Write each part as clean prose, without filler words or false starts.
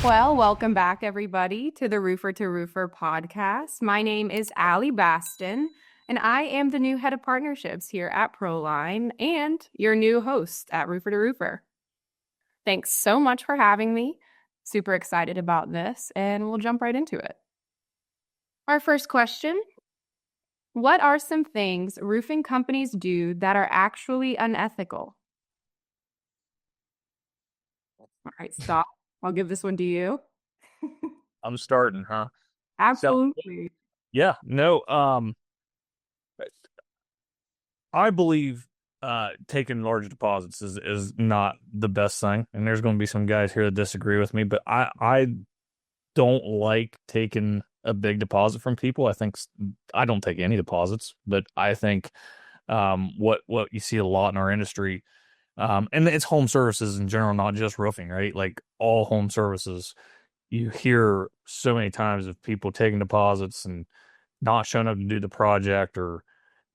Well, welcome back, everybody, to the Roofer2Roofer podcast. My name is Allie Baston, and I am the new head of partnerships here at ProLine and your new host at Roofer2Roofer. Thanks so much for having me. Super excited about this, and we'll jump right into it. Our first question: what are some things roofing companies do that are actually unethical? All right, stop. I'll give this one to you. I'm starting, huh? Absolutely. Yeah, no, I believe taking large deposits is not the best thing. And there's going to be some guys here that disagree with me, but I don't like taking a big deposit from people. I don't take any deposits, but I think what you see a lot in our industry, and it's home services in general, not just roofing, right? Like all home services, you hear so many times of people taking deposits and not showing up to do the project, or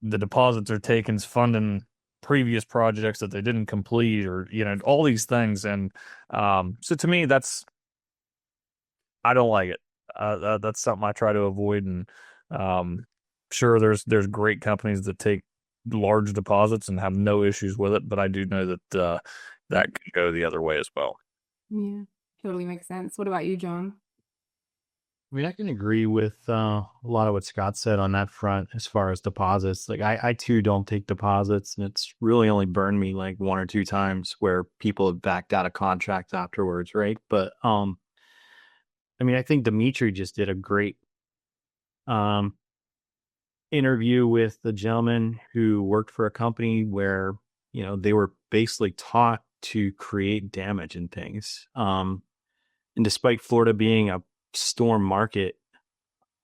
the deposits are taken funding previous projects that they didn't complete, or all these things. And so to me, I don't like it. That's something I try to avoid. And sure, there's great companies that take large deposits and have no issues with it, but I do know that that can go the other way as well. Yeah, totally makes sense. What about you, John? I mean, I can agree with a lot of what Scott said on that front as far as deposits. Like, I too don't take deposits, and it's really only burned me like one or two times where people have backed out of contracts afterwards, right? But I mean, I think Dimitri just did a great um interview with the gentleman who worked for a company where they were basically taught to create damage in things. And despite Florida being a storm market,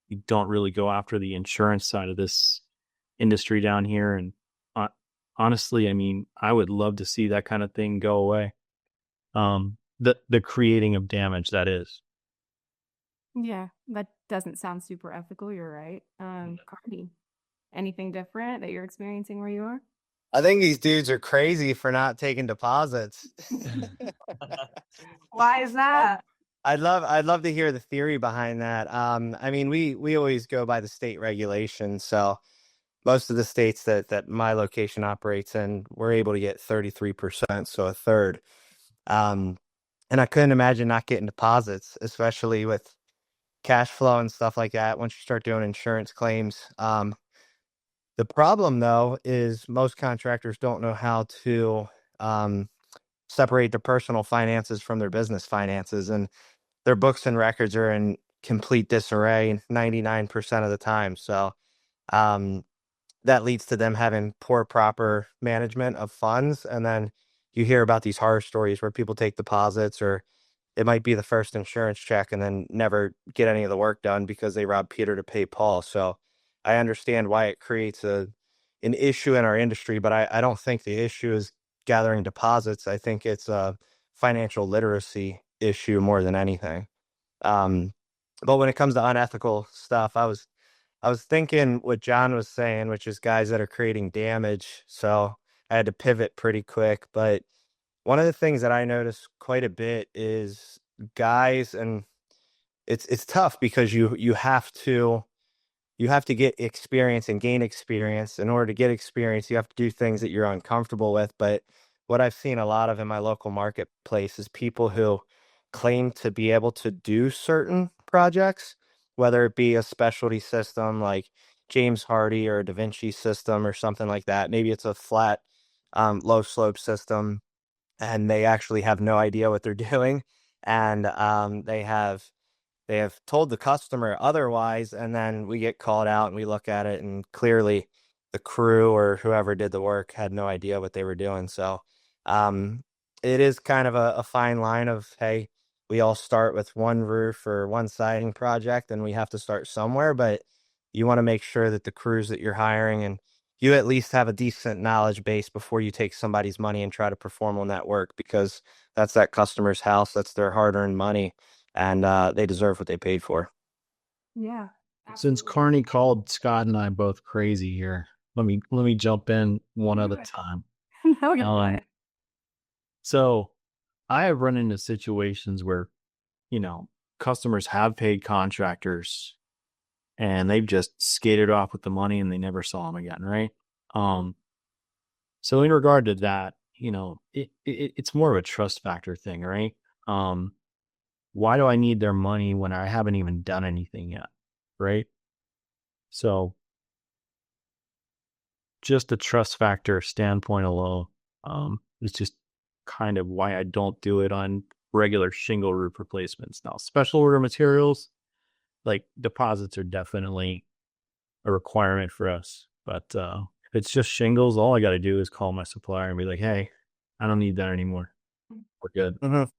you don't really go after the insurance side of this industry down here. And honestly, I mean, I would love to see that kind of thing go away. The creating of damage, that is. Yeah, that doesn't sound super ethical. You're right. Cardi, anything different that you're experiencing where you are? I think these dudes are crazy for not taking deposits. Why is that? I'd love to hear the theory behind that. I mean, we always go by the state regulations. So most of the states that my location operates in, we're able to get 33%, so a third. And I couldn't imagine not getting deposits, especially with cash flow and stuff like that once you start doing insurance claims. The problem, though, is most contractors don't know how to separate their personal finances from their business finances, and their books and records are in complete disarray 99% of the time. So that leads to them having poor, proper management of funds. And then you hear about these horror stories where people take deposits, or it might be the first insurance check and then never get any of the work done because they robbed Peter to pay Paul. So I understand why it creates an issue in our industry, but I don't think the issue is gathering deposits. I think it's a financial literacy issue more than anything. But when it comes to unethical stuff, I was thinking what John was saying, which is guys that are creating damage. So I had to pivot pretty quick. But one of the things that I notice quite a bit is guys, and it's tough because you have to get experience and gain experience. In order to get experience, you have to do things that you're uncomfortable with. But what I've seen a lot of in my local marketplace is people who claim to be able to do certain projects, whether it be a specialty system like James Hardy or a Da Vinci system or something like that. Maybe it's a flat, low slope system, and they actually have no idea what they're doing. And they have told the customer otherwise, and then we get called out and we look at it, and clearly the crew or whoever did the work had no idea what they were doing. So it is kind of a fine line of, hey, we all start with one roof or one siding project, and we have to start somewhere, but you want to make sure that the crews that you're hiring, and you at least have a decent knowledge base before you take somebody's money and try to perform on that work, because that's that customer's house, that's their hard-earned money, and they deserve what they paid for. Yeah. Since Carney called Scott and I both crazy here, let me jump in one at a time. No, you're fine. So I have run into situations where customers have paid contractors and they've just skated off with the money and they never saw them again, right? So in regard to that, it's more of a trust factor thing, right? Why do I need their money when I haven't even done anything yet, right? So just the trust factor standpoint alone is just kind of why I don't do it on regular shingle roof replacements. Now, special order materials, like deposits are definitely a requirement for us. But if it's just shingles, all I got to do is call my supplier and be like, hey, I don't need that anymore. We're good. Mm-hmm.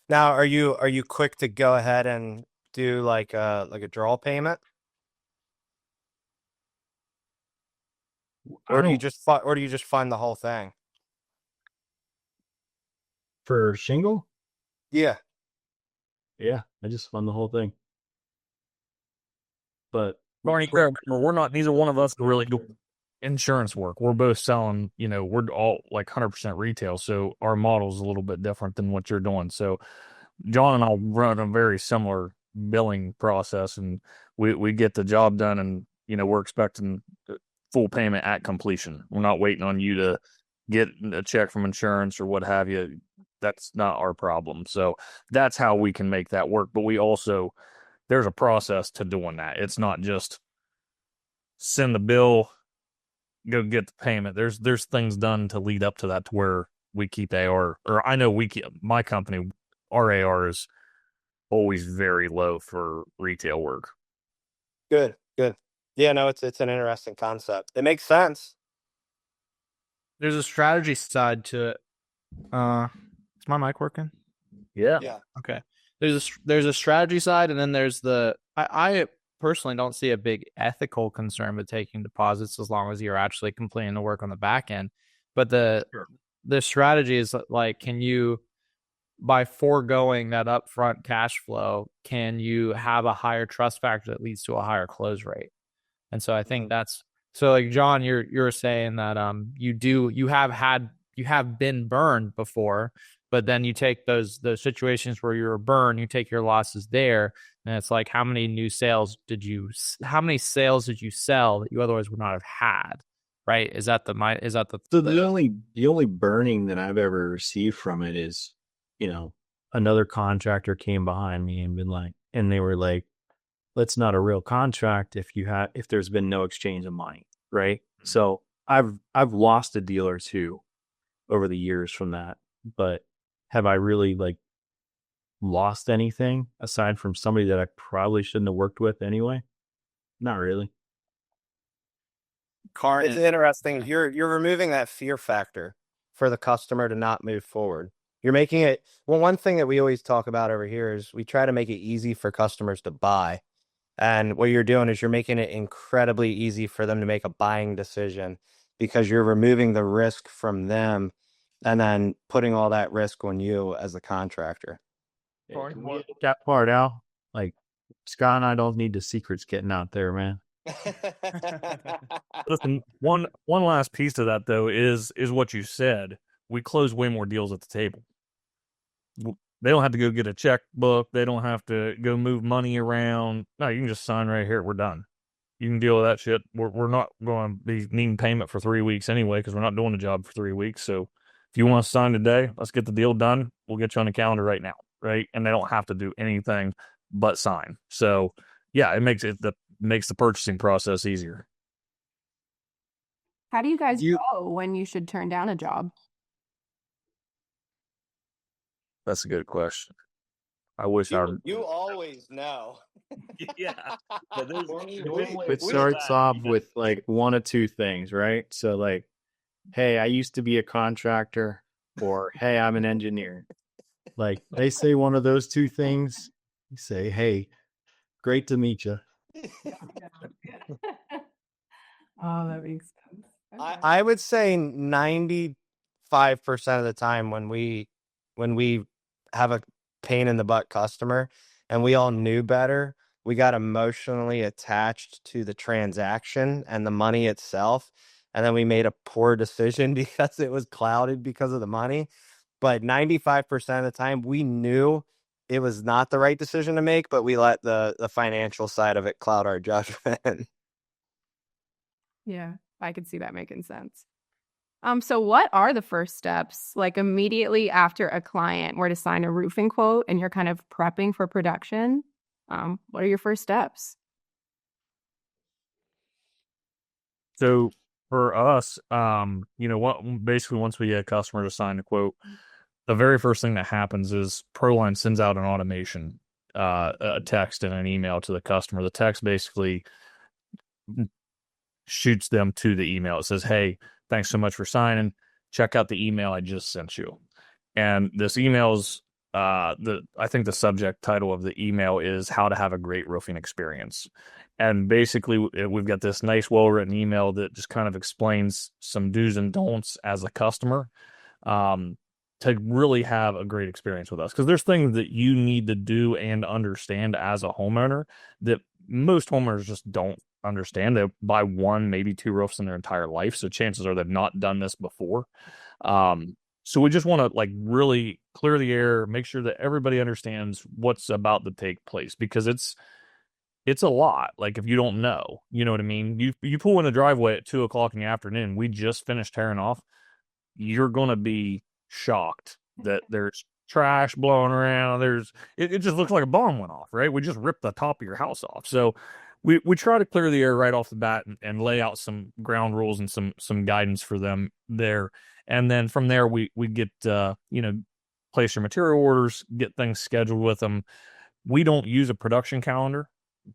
Now, are you quick to go ahead and do like a draw payment? Or do you just fund the whole thing? For shingle? Yeah. Yeah, I just fund the whole thing. But Barney, we're not, neither one of us really do insurance work. We're both selling, we're all like 100% retail. So our model's a little bit different than what you're doing. So John and I run a very similar billing process, and we get the job done, and, we're expecting full payment at completion. We're not waiting on you to get a check from insurance or what have you. That's not our problem. So that's how we can make that work. But we also, there's a process to doing that. It's not just send the bill, go get the payment. There's things done to lead up to that, to where we keep AR, or I know we keep, my company, our AR is always very low for retail work. Good. Yeah, no, it's an interesting concept. It makes sense. There's a strategy side to it. Is my mic working? Yeah. Okay. There's a strategy side, and then there's I personally don't see a big ethical concern with taking deposits as long as you're actually completing the work on the back end. But the strategy is like, can you, by foregoing that upfront cash flow, can you have a higher trust factor that leads to a higher close rate? And so I think that's, so like John, you're saying that you have been burned before, but then you take those situations where you're burned, you take your losses there, and it's like, how many sales did you sell that you otherwise would not have had, right? Is that the So the only burning that I've ever received from it is, another contractor came behind me and they were like, that's not a real contract if there's been no exchange of money, right? So I've lost a deal or two over the years from that, but have I really lost anything aside from somebody that I probably shouldn't have worked with anyway? Not really. It's interesting. You're removing that fear factor for the customer to not move forward. You're making it, well, one thing that we always talk about over here is we try to make it easy for customers to buy. And what you're doing is you're making it incredibly easy for them to make a buying decision, because you're removing the risk from them and then putting all that risk on you as the contractor. Yeah, can we edit that part out? Like, Scott and I don't need the secrets getting out there, man. Listen, one last piece to that though is what you said. We close way more deals at the table. They don't have to go get a checkbook. They don't have to go move money around. No, you can just sign right here. We're done. You can deal with that shit. We're not going to be needing payment for 3 weeks anyway, because we're not doing the job for 3 weeks. So if you want to sign today, let's get the deal done. We'll get you on the calendar right now, right? And they don't have to do anything but sign. So yeah, it makes the purchasing process easier. How do you guys know when you should turn down a job? That's a good question. I wish you always know. Yeah. It starts off with one of two things, right? So hey, I used to be a contractor, or hey, I'm an engineer. They say one of those two things, you say, hey, great to meet you. Oh, that makes sense. Okay. I would say 95% of the time when we have a pain in the butt customer and we all knew better, we got emotionally attached to the transaction and the money itself, and then we made a poor decision because it was clouded because of the money. But 95% of the time we knew it was not the right decision to make, but we let the financial side of it cloud our judgment. Yeah, I could see that making sense. So what are the first steps, like immediately after a client were to sign a roofing quote and you're kind of prepping for production? What are your first steps? So for us, basically once we get a customer to sign a quote, the very first thing that happens is ProLine sends out an automation, a text and an email to the customer. The text basically shoots them to the email. It says, "Hey, thanks so much for signing. Check out the email I just sent you." And this email's I think the subject title of the email is "How to Have a Great Roofing Experience." And basically, we've got this nice, well-written email that just kind of explains some do's and don'ts as a customer, to really have a great experience with us. Because there's things that you need to do and understand as a homeowner that most homeowners just don't understand. They buy one, maybe two roofs in their entire life, so chances are they've not done this before. So we just want to like really clear the air, make sure that everybody understands what's about to take place, because it's a lot. Like if you don't know, you know what I mean? You pull in the driveway at 2:00 in the afternoon, we just finished tearing off, you're gonna be shocked that there's trash blowing around. It just looks like a bomb went off, right? We just ripped the top of your house off. So we try to clear the air right off the bat and lay out some ground rules and some guidance for them there. And then from there we get place your material orders, get things scheduled with them. We don't use a production calendar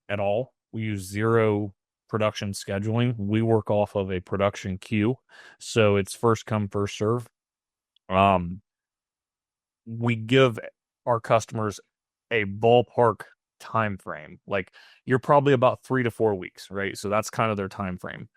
at all. We use zero production scheduling. We work off of a production queue. So it's first come, first serve. We give our customers a ballpark time frame. Like you're probably about 3 to 4 weeks, right? So that's kind of their time frame.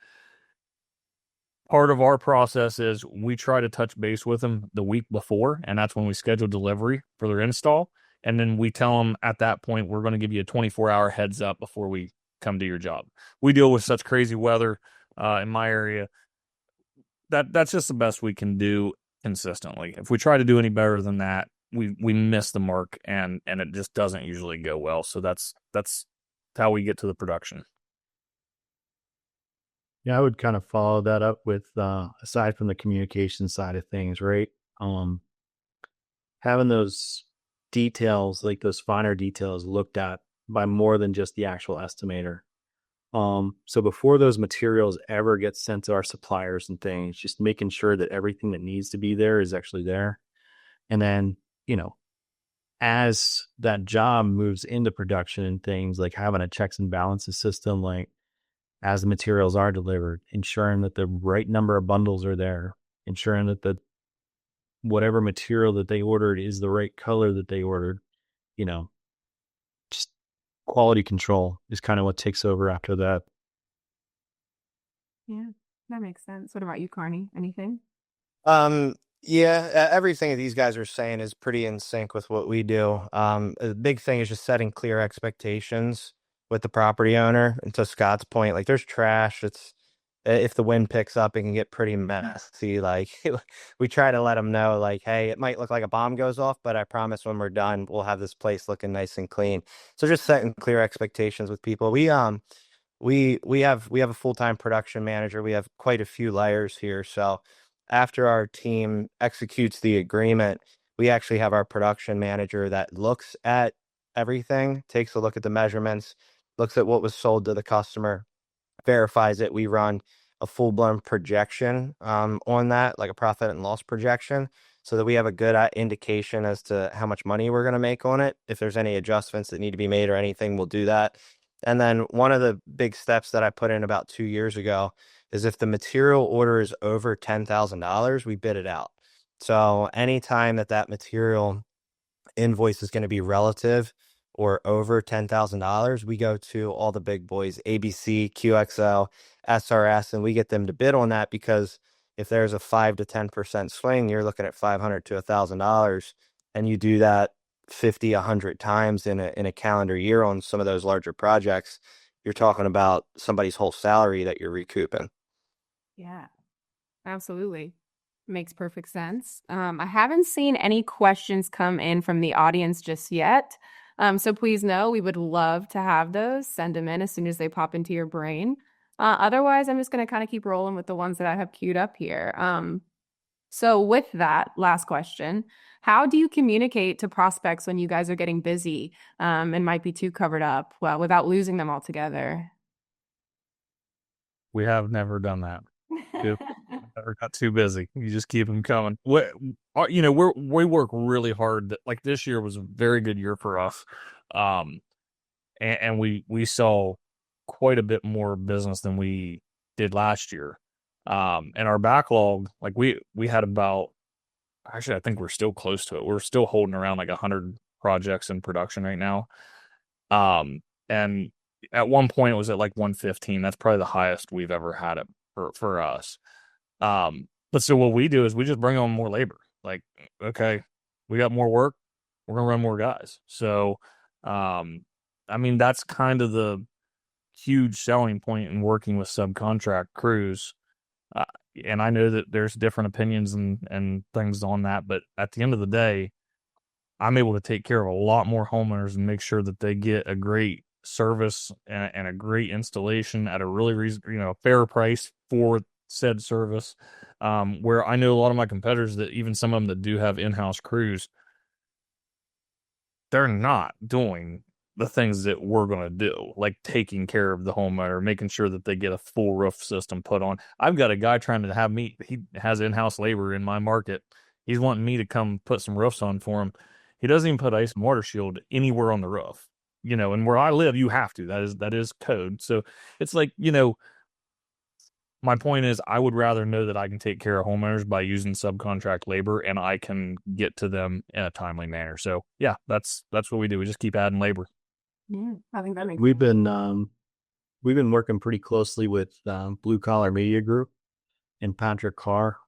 Part of our process is we try to touch base with them the week before, and that's when we schedule delivery for their install. And then we tell them at that point, we're going to give you a 24-hour heads up before we come to your job. We deal with such crazy weather in my area. That's just the best we can do consistently. If we try to do any better than that, we miss the mark, and it just doesn't usually go well. So that's how we get to the production. Yeah, I would kind of follow that up with aside from the communication side of things, right? Having those details, like those finer details, looked at by more than just the actual estimator. So before those materials ever get sent to our suppliers and things, just making sure that everything that needs to be there is actually there. And then, as that job moves into production and things, like having a checks and balances system, like as the materials are delivered, ensuring that the right number of bundles are there, ensuring that the whatever material that they ordered is the right color that they ordered, just quality control is kind of what takes over after that. Yeah, that makes sense. What about you, Carney? Anything? Yeah, everything that these guys are saying is pretty in sync with what we do. The big thing is just setting clear expectations with the property owner. And to Scott's point, like there's trash. It's if the wind picks up, it can get pretty messy. Like we try to let them know, like, hey, it might look like a bomb goes off, but I promise when we're done, we'll have this place looking nice and clean. So just setting clear expectations with people. We have a full-time production manager. We have quite a few layers here. So after our team executes the agreement, we actually have our production manager that looks at everything, takes a look at the measurements, looks at what was sold to the customer, verifies it. We run a full-blown projection on that, like a profit and loss projection, so that we have a good indication as to how much money we're going to make on it. If there's any adjustments that need to be made or anything, we'll do that. And then one of the big steps that I put in about 2 years ago is if the material order is over $10,000, we bid it out. So anytime that material invoice is going to be relative or over $10,000, we go to all the big boys, ABC, QXO, SRS, and we get them to bid on that, because if there's a 5 to 10% swing, you're looking at $500 to $1,000, and you do that 50, 100 times in a calendar year on some of those larger projects, you're talking about somebody's whole salary that you're recouping. Yeah, absolutely. Makes perfect sense. I haven't seen any questions come in from the audience just yet. So please know we would love to have those. Send them in as soon as they pop into your brain. Otherwise, I'm just going to kind of keep rolling with the ones that I have queued up here. So with that, last question, how do you communicate to prospects when you guys are getting busy and might be too covered up, well, without losing them altogether? We have never done that. We've never got too busy. You just keep them coming. We work really hard. Like this year was a very good year for us, and we saw quite a bit more business than we did last year. And our backlog, like we had about, actually I think we're still close to it. We're still holding around like 100 projects in production right now. And at one point it was at like 115. That's probably the highest we've ever had it for us. But so what we do is we just bring on more labor. Like, okay, we got more work, we're gonna run more guys. So, I mean, that's kind of the huge selling point in working with subcontract crews. And I know that there's different opinions and things on that, but at the end of the day, I'm able to take care of a lot more homeowners and make sure that they get a great service and a great installation at a really fair price for said service. Where I know a lot of my competitors, that even some of them that do have in-house crews, they're not doing the things that we're going to do, like taking care of the homeowner, making sure that they get a full roof system put on. I've got a guy trying to have me, he has in-house labor in my market. He's wanting me to come put some roofs on for him. He doesn't even put ice and water shield anywhere on the roof, and where I live, you have to, that is code. So it's like, my point is, I would rather know that I can take care of homeowners by using subcontract labor, and I can get to them in a timely manner. So yeah, that's what we do. We just keep adding labor. Yeah, I think that makes We've been working pretty closely with Blue Collar Media Group and Patrick Carr.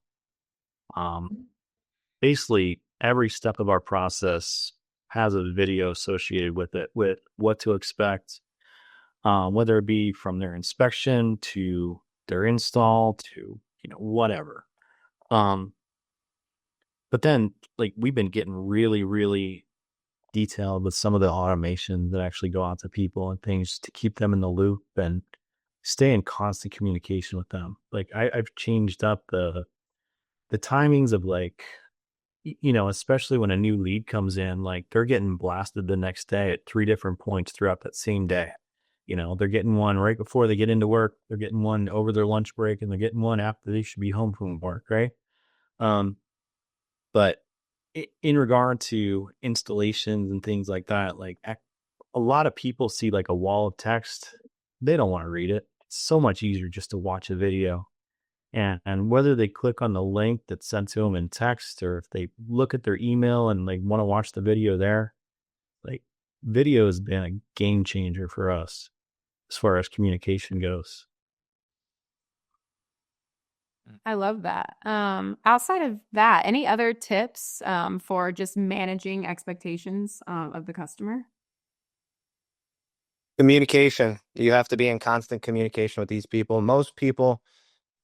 Basically, every step of our process has a video associated with it, with what to expect, whether it be from their inspection to their install to whatever. But then, like, we've been getting really, really detailed with some of the automation that actually go out to people and things to keep them in the loop and stay in constant communication with them. Like I've changed up the timings of, like, especially when a new lead comes in, like they're getting blasted the next day at 3 different points throughout that same day. They're getting one right before they get into work, they're getting one over their lunch break, and they're getting one after they should be home from work, right? But in regard to installations and things like that, like a lot of people see like a wall of text. They don't want to read it. It's so much easier just to watch a video. And whether they click on the link that's sent to them in text, or if they look at their email and like want to watch the video there, like video has been a game changer for us as far as communication goes. I love that. Outside of that, any other tips for just managing expectations of the customer? Communication. You have to be in constant communication with these people. Most people,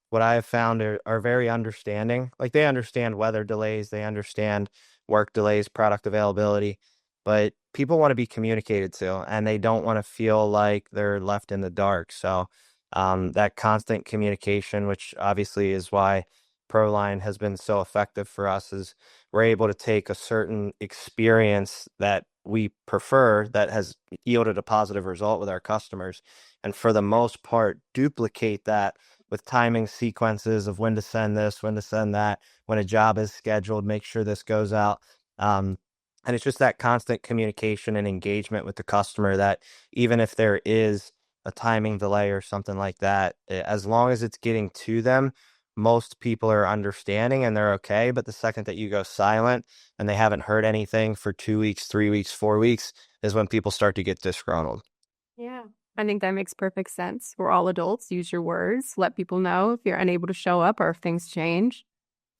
what I have found, are very understanding. Like, they understand weather delays, they understand work delays, product availability, but people want to be communicated to, and they don't want to feel like they're left in the dark. So that constant communication, which obviously is why ProLine has been so effective for us, is we're able to take a certain experience that we prefer that has yielded a positive result with our customers, and for the most part duplicate that with timing sequences of when to send this, when to send that, when a job is scheduled, make sure this goes out. And it's just that constant communication and engagement with the customer that even if there is a timing delay or something like that, as long as it's getting to them, most people are understanding and they're okay. But the second that you go silent and they haven't heard anything for 2 weeks, 3 weeks, 4 weeks, is when people start to get disgruntled. Yeah, I think that makes perfect sense. We're all adults. Use your words. Let people know if you're unable to show up or if things change.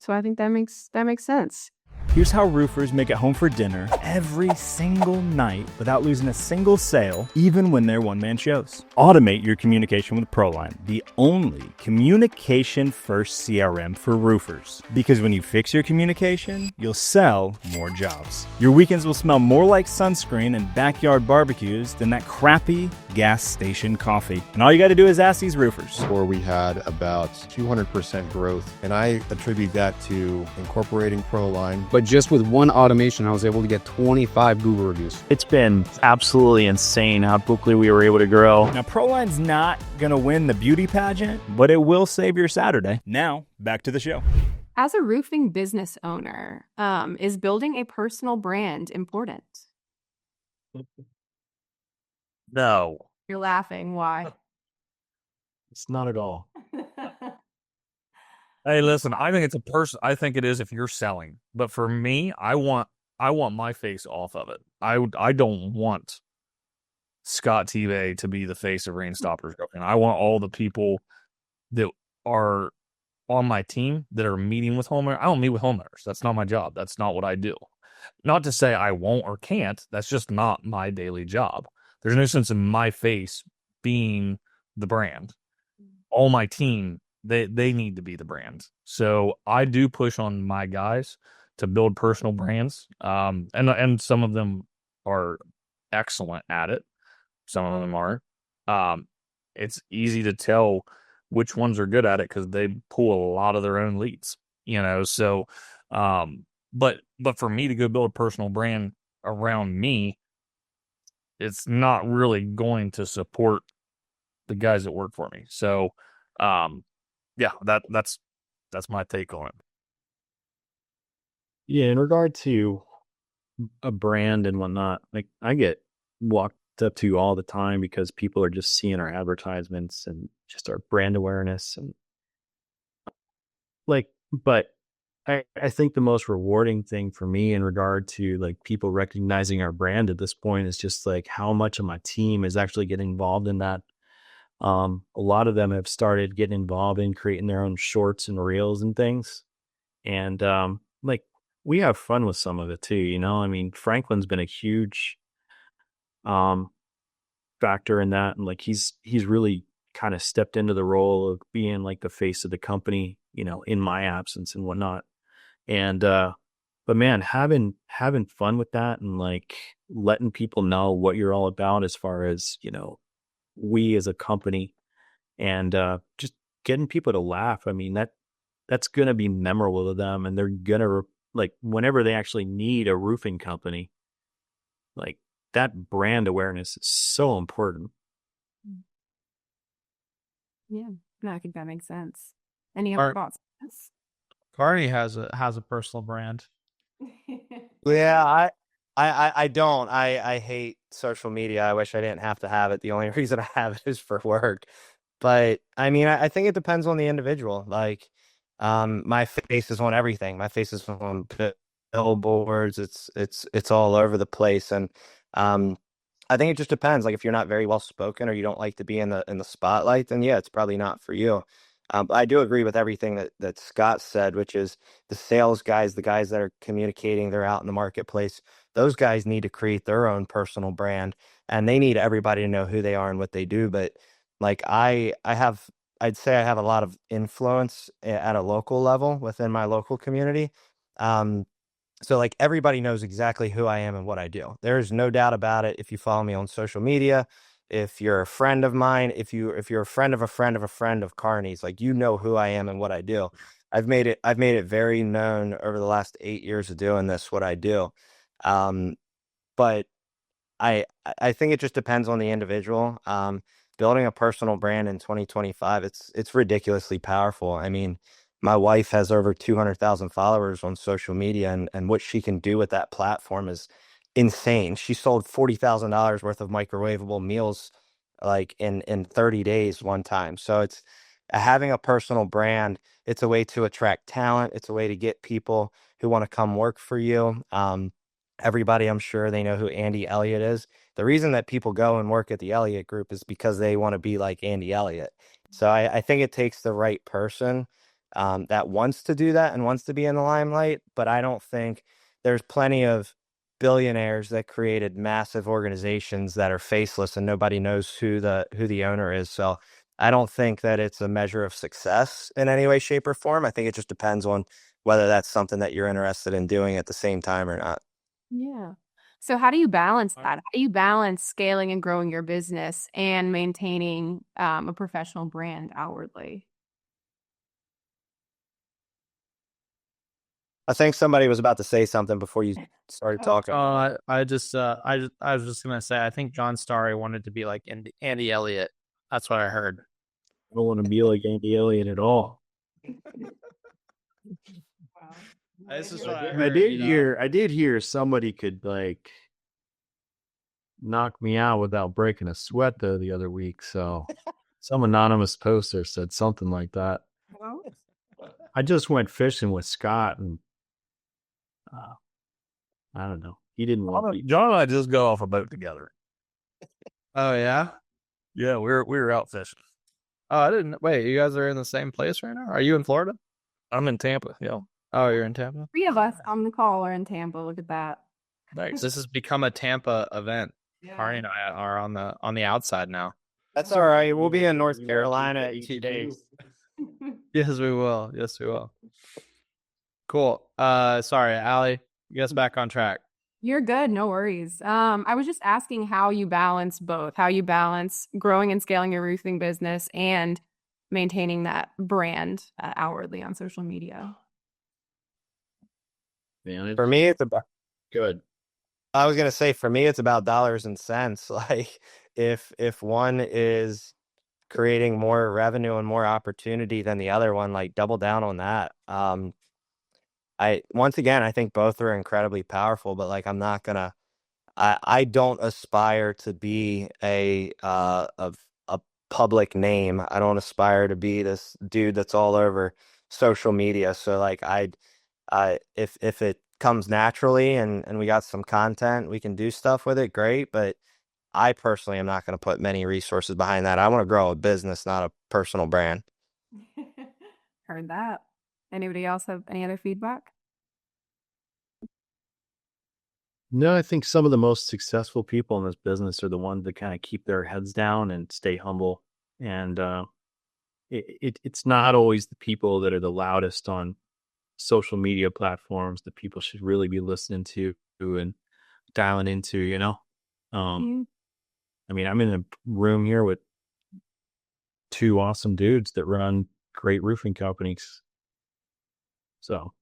So I think that makes sense. Here's how roofers make it home for dinner every single night without losing a single sale, even when they're one-man shows. Automate your communication with ProLine, the only communication-first CRM for roofers. Because when you fix your communication, you'll sell more jobs. Your weekends will smell more like sunscreen and backyard barbecues than that crappy gas station coffee. And all you got to do is ask these roofers. Before we had about 200% growth, and I attribute that to incorporating ProLine. But just with one automation, I was able to get 25 Google reviews. It's been absolutely insane how quickly we were able to grow. Now, ProLine's not going to win the beauty pageant, but it will save your Saturday. Now, back to the show. As a roofing business owner, is building a personal brand important? No. You're laughing. Why? It's not at all. Hey, listen, I think it's a person. I think it is if you're selling. But for me, I want my face off of it. I don't want Scott Tebay to be the face of Rain Stoppers. And I want all the people that are on my team that are meeting with homeowners. I don't meet with homeowners. That's not my job. That's not what I do. Not to say I won't or can't. That's just not my daily job. There's no sense in my face being the brand. All my team, they need to be the brand. So I do push on my guys to build personal brands. And some of them are excellent at it. Some of them are. It's easy to tell which ones are good at it because they pull a lot of their own leads, so but for me to go build a personal brand around me, it's not really going to support the guys that work for me. So yeah, that's my take on it. Yeah, in regard to a brand and whatnot, like I get walked up to all the time because people are just seeing our advertisements and just our brand awareness and but I think the most rewarding thing for me in regard to like people recognizing our brand at this point is just like how much of my team is actually getting involved in that. A lot of them have started getting involved in creating their own shorts and reels and things. And like we have fun with some of it too, I mean, Franklin's been a huge factor in that. And like he's really kind of stepped into the role of being like the face of the company, in my absence and whatnot. And but man, having fun with that and like letting people know what you're all about as far as, we as a company and just getting people to laugh. I mean, that's going to be memorable to them, and they're going to like whenever they actually need a roofing company, like that brand awareness is so important. Yeah, no, I think that makes sense. Any other thoughts? Carney has a personal brand. Yeah, I don't. I hate social media. I wish I didn't have to have it. The only reason I have it is for work. But I mean, I think it depends on the individual. Like, my face is on everything. My face is on billboards. It's all over the place. And I think it just depends. Like, if you're not very well spoken or you don't like to be in the spotlight, then yeah, it's probably not for you. But I do agree with everything that Scott said, which is the sales guys, the guys that are communicating, they're out in the marketplace. Those guys need to create their own personal brand, and they need everybody to know who they are and what they do. But like I'd say I have a lot of influence at a local level within my local community. So like everybody knows exactly who I am and what I do. There's no doubt about it. If you follow me on social media, if you're a friend of mine, if you're a friend of a friend of a friend of Carney's, like, who I am and what I do. I've made it very known over the last 8 years of doing this, what I do. But I think it just depends on the individual. Building a personal brand in 2025, it's ridiculously powerful. I mean, my wife has over 200,000 followers on social media, and what she can do with that platform is insane. She sold $40,000 worth of microwavable meals like in 30 days one time. So it's having a personal brand. It's a way to attract talent. It's a way to get people who want to come work for you. Everybody, I'm sure they know who Andy Elliott is. The reason that people go and work at the Elliott Group is because they want to be like Andy Elliott. So I think it takes the right person that wants to do that and wants to be in the limelight. But I don't think there's plenty of billionaires that created massive organizations that are faceless and nobody knows who the owner is. So I don't think that it's a measure of success in any way, shape, or form. I think it just depends on whether that's something that you're interested in doing at the same time or not. Yeah. So how do you balance that? How do you balance scaling and growing your business and maintaining a professional brand outwardly? I think somebody was about to say something before you started talking. I was just gonna say, I think John Starry wanted to be like Andy Elliott. That's what I heard. I don't want to be like Andy Elliott at all. This is what I I heard, did hear somebody could like knock me out without breaking a sweat though the other week. So some anonymous poster said something like that. I just went fishing with Scott and I don't know. He didn't want me. John and I just got off a boat together. Oh yeah. Yeah, we were out fishing. Oh, I didn't. Wait, you guys are in the same place right now? Are you in Florida? I'm in Tampa. Yeah. Oh, you're in Tampa. 3 of us on the call are in Tampa. Look at that. Nice. This has become a Tampa event. Ari and I are on the outside now. That's all right. We'll be in North Carolina in 2 days. Yes, we will. Yes, we will. Cool. Sorry, Allie. Get us back on track. You're good. No worries. I was just asking how you balance both, how you balance growing and scaling your roofing business and maintaining that brand outwardly on social media. Man, For me, it's about good. I was gonna say, for me, it's about dollars and cents. Like if one is creating more revenue and more opportunity than the other one, like double down on that. Once again, I think both are incredibly powerful, but like I'm not gonna. I don't aspire to be a public name. I don't aspire to be this dude that's all over social media. So like if it comes naturally and we got some content, we can do stuff with it, great. But I personally am not going to put many resources behind that. I want to grow a business, not a personal brand. Heard that. Anybody else have any other feedback? No, I think some of the most successful people in this business are the ones that kind of keep their heads down and stay humble. And it's not always the people that are the loudest on social media platforms that people should really be listening to and dialing into, you know? I mean, I'm in a room here with 2 awesome dudes that run great roofing companies. So.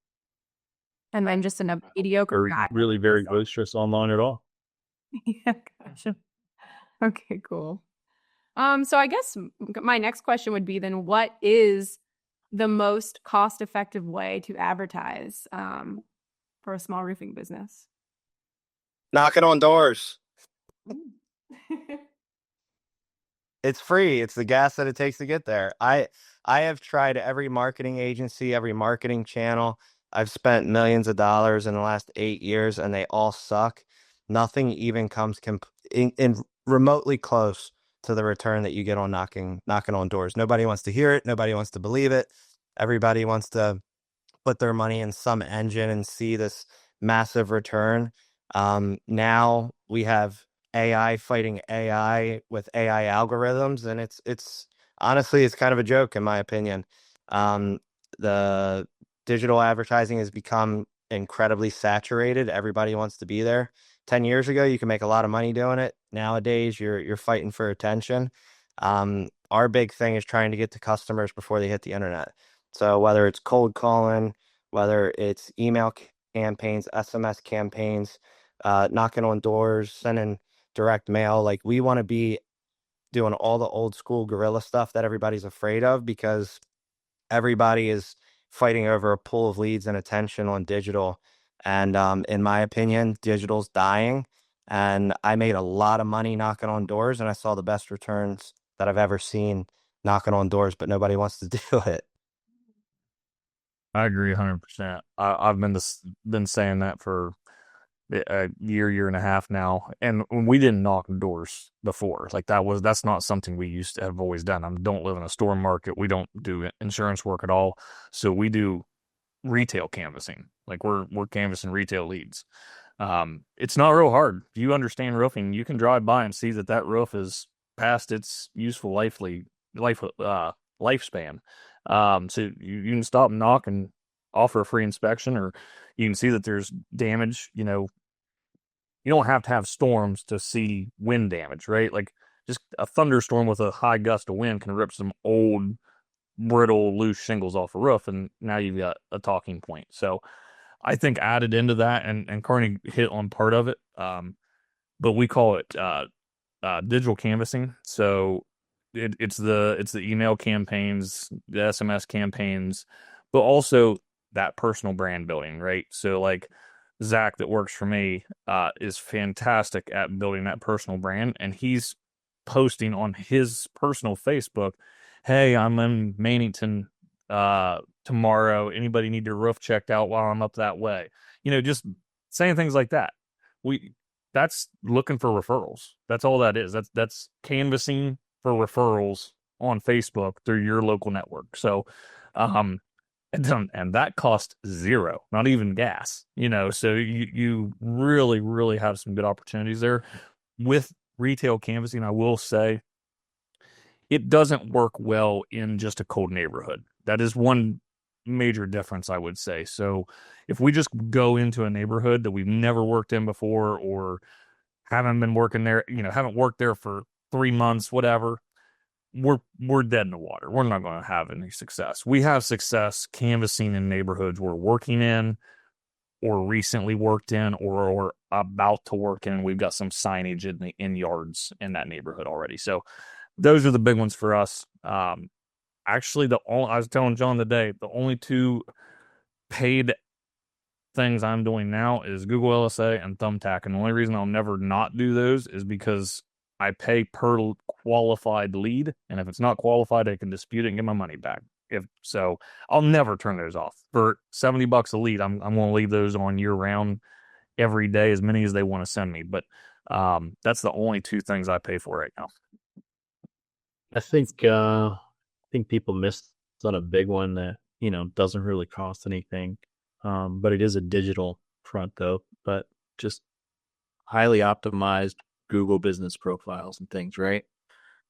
And I'm just a mediocre guy. Really very boisterous online at all. Yeah, gotcha. Okay, cool. So I guess my next question would be then, what is the most cost-effective way to advertise for a small roofing business? Knocking on doors. It's free. It's the gas that it takes to get there. I have tried every marketing agency, every marketing channel. I've spent millions of dollars in the last 8 years, and they all suck. Nothing even comes in remotely close to the return that you get on knocking on doors. Nobody wants to hear it. Nobody wants to believe it. Everybody wants to put their money in some engine and see this massive return. Now we have AI fighting AI with AI algorithms, and it's honestly, it's kind of a joke in my opinion. The digital advertising has become incredibly saturated. Everybody wants to be there. 10 years ago, you can make a lot of money doing it. Nowadays, you're fighting for attention. Our big thing is trying to get to customers before they hit the internet. So whether it's cold calling, whether it's email campaigns, SMS campaigns, knocking on doors, sending direct mail, like we want to be doing all the old school guerrilla stuff that everybody's afraid of, because everybody is fighting over a pool of leads and attention on digital. And in my opinion, digital's dying. And I made a lot of money knocking on doors, and I saw the best returns that I've ever seen knocking on doors, but nobody wants to do it. I agree 100%. I've been saying that for a year and a half now, and we didn't knock on doors before. Like that's not something we used to have always done. I don't live in a storm market. We don't do insurance work at all. So we do retail canvassing. Like we're canvassing retail leads. It's not real hard. If you understand roofing, you can drive by and see that roof is past its useful lifespan. So you can stop and knock and offer a free inspection, or you can see that there's damage. You know, you don't have to have storms to see wind damage, right? Like just a thunderstorm with a high gust of wind can rip some old, brittle, loose shingles off a roof, and now you've got a talking point. So I think added into that, and Carney hit on part of it, but we call it digital canvassing. So it's the email campaigns, the SMS campaigns, but also that personal brand building, right? So like Zach that works for me is fantastic at building that personal brand, and he's posting on his personal Facebook, hey, I'm in Maynington tomorrow. Anybody need their roof checked out while I'm up that way? You know, just saying things like that. That's looking for referrals. That's all that is. That's canvassing for referrals on Facebook through your local network. So, and that costs zero, not even gas, you know, so you really, really have some good opportunities there. With retail canvassing, I will say it doesn't work well in just a cold neighborhood. That is one major difference, I would say. So if we just go into a neighborhood that we've never worked in before, or haven't been working there, you know, haven't worked there for 3 months, whatever, we're dead in the water. We're not going to have any success. We have success canvassing in neighborhoods we're working in, or recently worked in, or about to work in. We've got some signage in yards in that neighborhood already. So those are the big ones for us. Actually, I was telling John today, the only two paid things I'm doing now is Google LSA and Thumbtack. And the only reason I'll never not do those is because I pay per qualified lead. And if it's not qualified, I can dispute it and get my money back. If so, I'll never turn those off. For $70 a lead, I'm going to leave those on year round every day, as many as they want to send me. But that's the only two things I pay for right now. I think people missed on a big one that, you know, doesn't really cost anything. But it is a digital front though, but just highly optimized Google business profiles and things, right?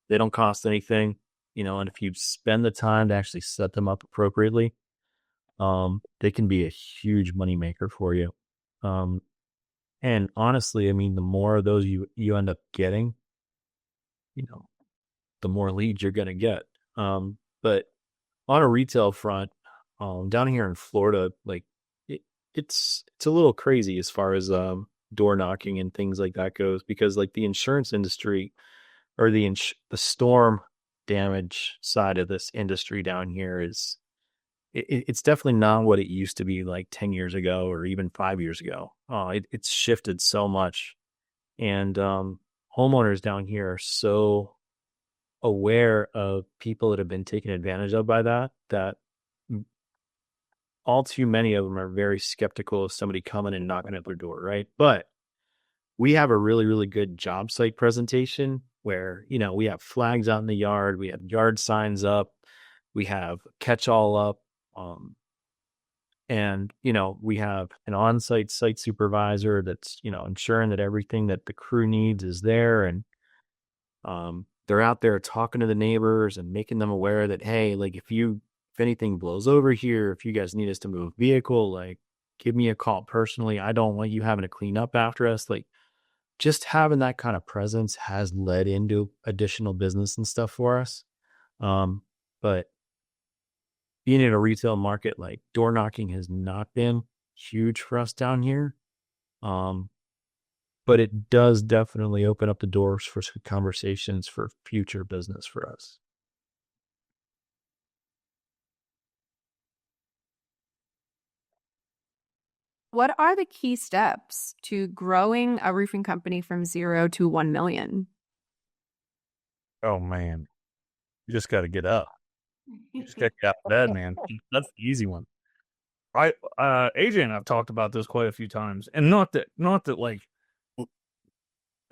They don't cost anything, you know, and if you spend the time to actually set them up appropriately, they can be a huge moneymaker for you. And honestly, I mean, the more of those you end up getting, you know, the more leads you're going to get. But on a retail front, down here in Florida, like it's a little crazy as far as door knocking and things like that goes, because like the insurance industry, or the storm damage side of this industry down here is it's definitely not what it used to be like 10 years ago or even 5 years ago. It's shifted so much, and homeowners down here are so aware of people that have been taken advantage of by that all too many of them are very skeptical of somebody coming and knocking at their door, right? But we have a really, really good job site presentation where, you know, we have flags out in the yard, we have yard signs up, we have catch-all up, and, you know, we have an on-site site supervisor that's, you know, ensuring that everything that the crew needs is there, and they're out there talking to the neighbors and making them aware that, hey, like if anything blows over here, if you guys need us to move a vehicle, like give me a call personally. I don't want you having to clean up after us. Like just having that kind of presence has led into additional business and stuff for us. But being in a retail market, like door knocking has not been huge for us down here. But it does definitely open up the doors for some conversations for future business for us. What are the key steps to growing a roofing company from 0 to 1 million? Oh man, you just got to get up. You just got to get out of bed, man. That's the easy one. AJ and I've talked about this quite a few times, and not that like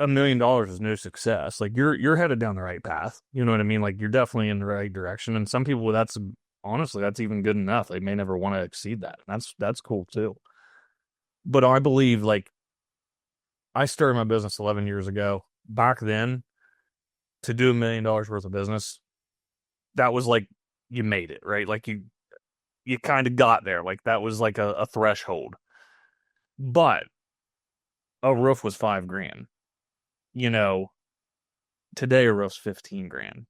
$1 million is no success. Like you're headed down the right path. You know what I mean? Like you're definitely in the right direction. And some people, that's honestly, that's even good enough. They may never want to exceed that. That's cool too. But I believe, like, I started my business 11 years ago. Back then, to do $1 million worth of business, that was like you made it, right? Like you kind of got there. Like that was like a threshold. But a roof was $5,000. You know, today a roof's $15,000.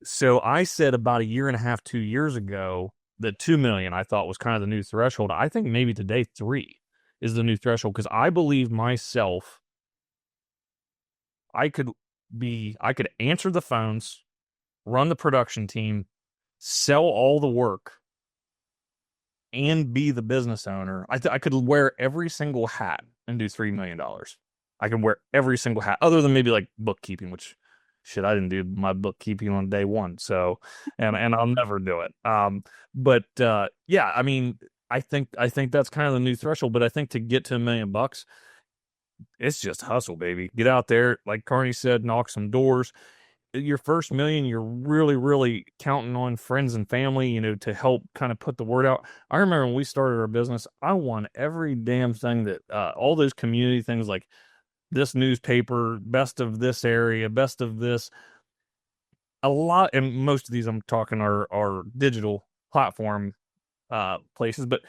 So I said about a year and a half, 2 years ago, that 2 million I thought was kind of the new threshold. I think maybe today 3 is the new threshold, because I believe myself I could answer the phones, run the production team, sell all the work, and be the business owner. I could wear every single hat and do $3 million. I could wear every single hat, other than maybe like bookkeeping, which shit, I didn't do my bookkeeping on day one. So, and I'll never do it. But yeah, I mean, I think that's kind of the new threshold. But I think to get to $1 million, it's just hustle, baby. Get out there, like Carney said, knock some doors. Your first million, you're really, really counting on friends and family, you know, to help kind of put the word out. I remember when we started our business, I won every damn thing that all those community things, like this newspaper, best of this area, best of this. A lot, and most of these I'm talking are digital platform places, but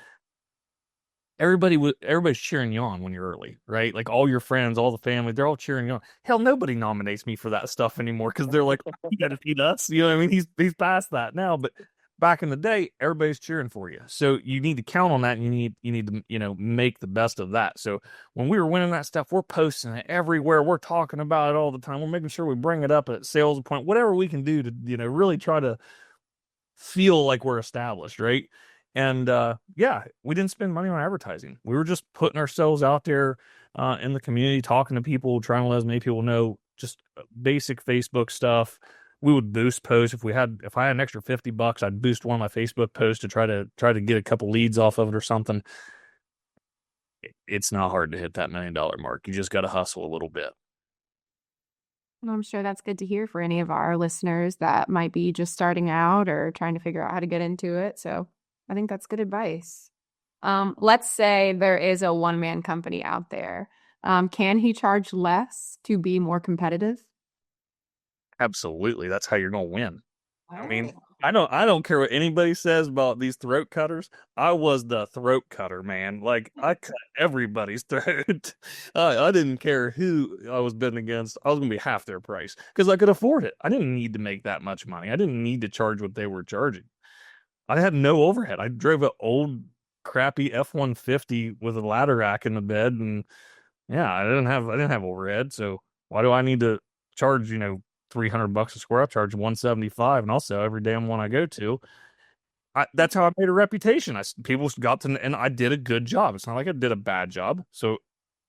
everybody's cheering you on when you're early, right? Like all your friends, all the family, they're all cheering you on. Hell, nobody nominates me for that stuff anymore, because they're like, oh, you gotta feed us. You know what I mean? He's past that now. But back in the day, everybody's cheering for you. So you need to count on that, and you need to, you know, make the best of that. So when we were winning that stuff, we're posting it everywhere. We're talking about it all the time. We're making sure we bring it up at sales appointment, whatever we can do to, you know, really try to feel like we're established, right? And yeah, we didn't spend money on advertising. We were just putting ourselves out there in the community, talking to people, trying to let as many people know, just basic Facebook stuff. We would boost posts. If I had an extra $50, I'd boost one of my Facebook posts to try to get a couple leads off of it or something. It's not hard to hit that $1 million mark. You just got to hustle a little bit. Well, I'm sure that's good to hear for any of our listeners that might be just starting out or trying to figure out how to get into it. So I think that's good advice. Let's say there is a one-man company out there. Can he charge less to be more competitive? Absolutely. That's how you're going to win. I mean, I don't care what anybody says about these throat cutters. I was the throat cutter, man. Like, I cut everybody's throat. I didn't care who I was bidding against. I was going to be half their price because I could afford it. I didn't need to make that much money. I didn't need to charge what they were charging. I had no overhead. I drove an old, crappy F-150 with a ladder rack in the bed, and yeah, I didn't have overhead. So why do I need to charge, you know, $300 a square? I charge $175, and also every damn one I go to. That's how I made a reputation. People got to, and I did a good job. It's not like I did a bad job. So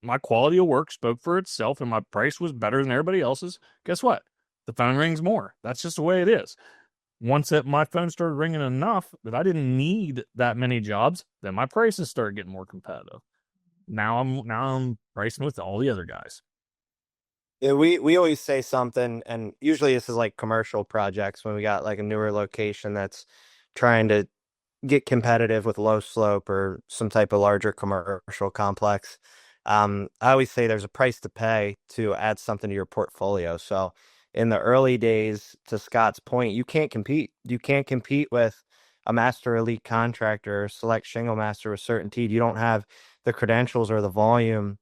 my quality of work spoke for itself, and my price was better than everybody else's. Guess what? The phone rings more. That's just the way it is. Once my phone started ringing enough that I didn't need that many jobs, then my prices started getting more competitive. Now I'm pricing with all the other guys. Yeah, we always say something, and usually this is like commercial projects when we got like a newer location that's trying to get competitive with low slope or some type of larger commercial complex. I always say there's a price to pay to add something to your portfolio. So in the early days, to Scott's point, you can't compete. You can't compete with a master elite contractor or select shingle master with certainty. You don't have the credentials or the volume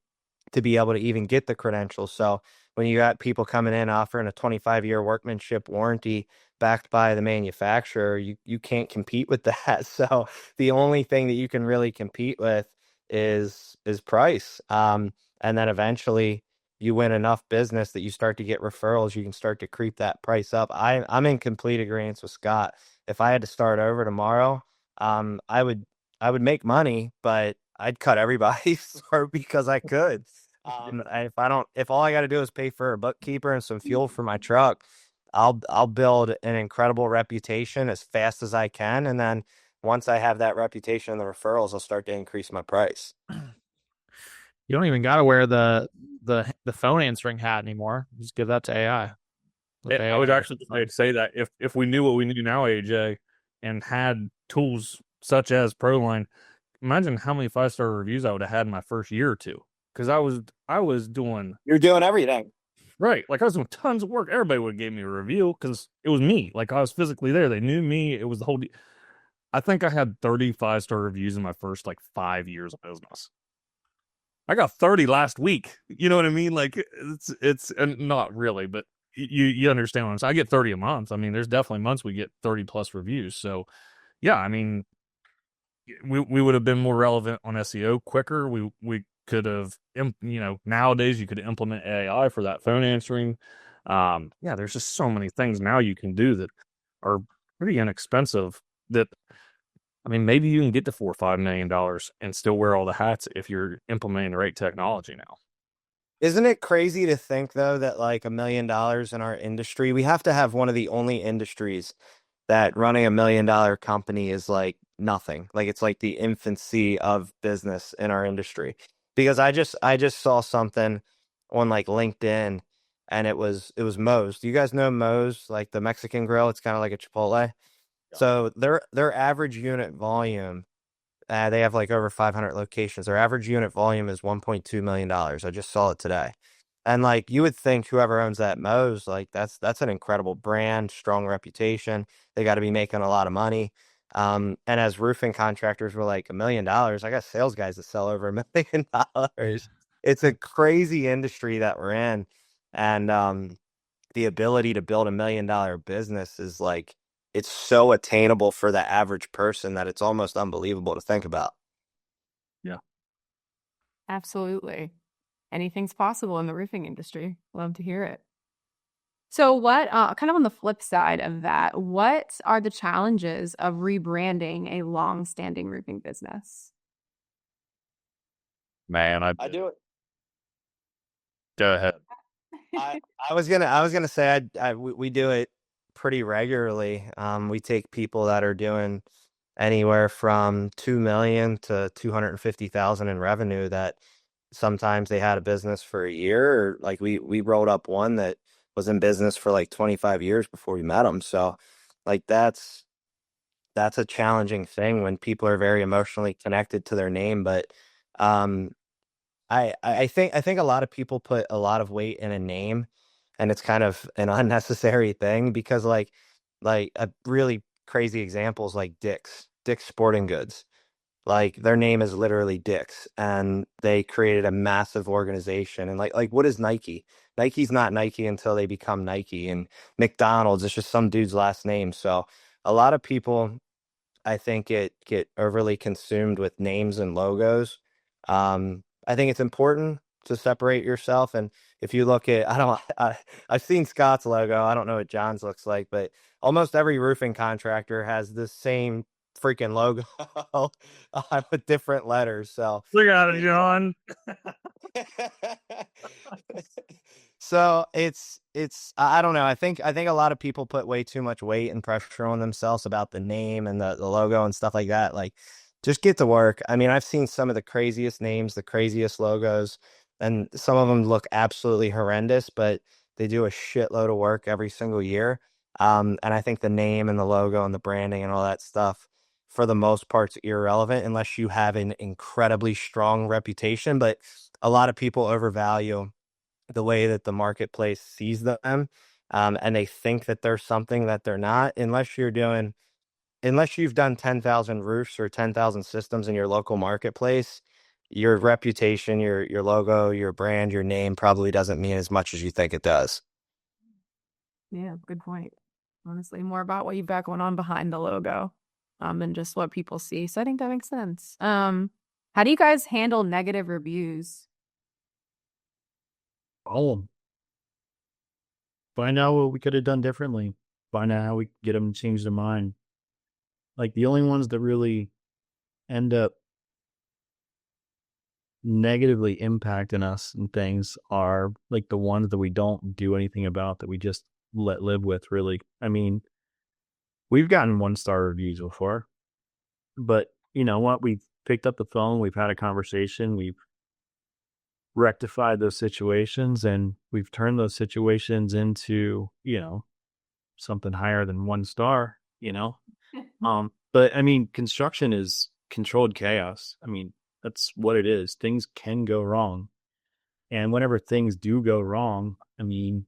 to be able to even get the credentials. So when you got people coming in offering a 25-year workmanship warranty backed by the manufacturer, you can't compete with that. So the only thing that you can really compete with is price. And then eventually you win enough business that you start to get referrals, you can start to creep that price up. I'm in complete agreement with Scott. If I had to start over tomorrow, I would make money, but I'd cut everybody's throat because I could. If all I got to do is pay for a bookkeeper and some fuel for my truck, I'll build an incredible reputation as fast as I can, and then once I have that reputation and the referrals, I'll start to increase my price. You don't even got to wear the phone answering hat anymore. Just give that to AI. I would actually say that if we knew what we knew now, AJ, and had tools such as ProLine, imagine how many 5-star reviews I would have had in my first year or two. Because I was doing You're doing everything. right, like I was doing tons of work. Everybody would have gave me a review because it was me. Like I was physically there. They knew me. It was the whole. I think I had 35-star reviews in my first like 5 years of business. I got 30 last week. You know what I mean? Like it's and not really, but you understand what I'm saying. I get 30 a month. I mean, there's definitely months we get 30 plus reviews. So yeah, I mean, we would have been more relevant on SEO quicker. We could have, nowadays you could implement AI for that phone answering. Yeah, there's just so many things now you can do that are pretty inexpensive. That I mean, maybe you can get to $4 or $5 million and still wear all the hats if you're implementing the right technology now. Isn't it crazy to think though that like $1 million in our industry, we have to have one of the only industries that running $1 million company is like nothing. Like it's like the infancy of business in our industry. Because I just saw something on like LinkedIn, and it was Moe's. Do you guys know Moe's, like the Mexican grill? It's kind of like a Chipotle. So their average unit volume, they have like over 500 locations. Their average unit volume is $1.2 million. I just saw it today. And like you would think whoever owns that Moe's, like that's an incredible brand, strong reputation. They got to be making a lot of money. And as roofing contractors, we're like $1 million. I got sales guys that sell over $1 million. It's a crazy industry that we're in. And the ability to build $1 million business is like, it's so attainable for the average person that it's almost unbelievable to think about. Yeah. Absolutely. Anything's possible in the roofing industry. Love to hear it. So what, kind of on the flip side of that, what are the challenges of rebranding a long-standing roofing business? Man, I do it. Go ahead. I was gonna say we do it pretty regularly. We take people that are doing anywhere from 2 million to 250,000 in revenue that sometimes they had a business for a year, or like we rolled up one that was in business for like 25 years before we met them. So like that's a challenging thing when people are very emotionally connected to their name. But um I think a lot of people put a lot of weight in a name, and it's kind of an unnecessary thing because like a really crazy example is like Dick's Sporting Goods. Like their name is literally Dick's, and they created a massive organization. And like what is Nike? Nike's not Nike until they become Nike, and McDonald's is just some dude's last name. So a lot of people, I think, get overly consumed with names and logos. I think it's important to separate yourself. And if you look at, I've seen Scott's logo. I don't know what John's looks like, but almost every roofing contractor has the same freaking logo with different letters. So Look at it, John. So it's I don't know. I think a lot of people put way too much weight and pressure on themselves about the name and the logo and stuff like that. Like just get to work. I mean, I've seen some of the craziest names, the craziest logos, and some of them look absolutely horrendous, but they do a shitload of work every single year. And I think the name and the logo and the branding and all that stuff, for the most part, is irrelevant unless you have an incredibly strong reputation. But a lot of people overvalue the way that the marketplace sees them, and they think that they're something that they're not, unless you've done 10,000 roofs or 10,000 systems in your local marketplace. Your reputation, your logo, your brand, your name probably doesn't mean as much as you think it does. Yeah, good point. Honestly, more about what you've got going on behind the logo, than just what people see. So I think that makes sense. How do you guys handle negative reviews? All of them. Find out what we could have done differently. Find out how we get them to change their mind. Like the only ones that really end up negatively impacting us and things are like the ones that we don't do anything about, that we just let live with, really. I mean, we've gotten 1-star reviews before, but you know what? We've picked up the phone, we've had a conversation, we've rectified those situations, and we've turned those situations into, something higher than 1 star, But I mean, construction is controlled chaos. I mean, that's what it is. Things can go wrong. And whenever things do go wrong, I mean,